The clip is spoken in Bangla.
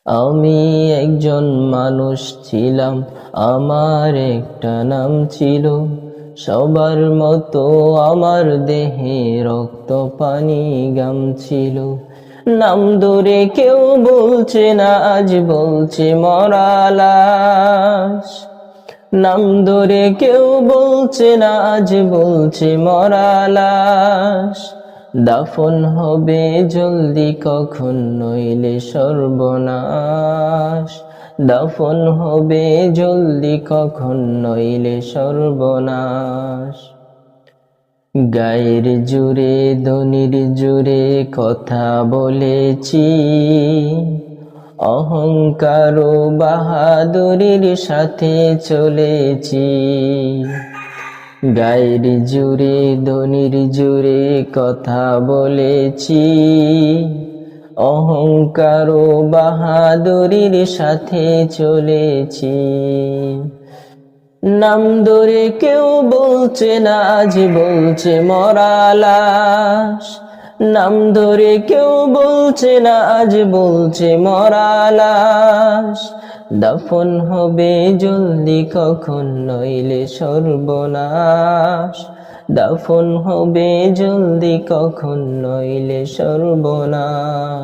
আমি একজন মানুষ ছিলাম, আমার একটা নাম ছিল। সবার মতো আমার দেহে রক্ত পানি গাম ছিল। নাম ধরে কেউ বলছে না, আজ বলছে মরা লাশ। নাম ধরে কেউ বলছে না, আজ বলছে মরা লাশ। দাফন হবে জলদি কখন, নইলে সর্বনাশ। দাফন হবে জলদি কখন, নইলে সর্বনাশ। গায়ের জোরে ধ্বনির জোরে কথা বলেছি, অহংকার ও বাহাদুরির সাথে চলেছি। গায়ের জোরে ধ্বনির জোরে কথা বলেছি, অহংকার ও বাহাদুরির সাথে চলেছি। নাম ধরে কেউ বলছে না, আজ বলছে মরা লাশ। নাম ধরে কেউ বলছে না, আজ বলছে মরা লাশ। দাফন হবে জলদি কখন, নইলে সর্বনাশ। দাফন হবে জলদি কখন, নইলে সর্বনাশ।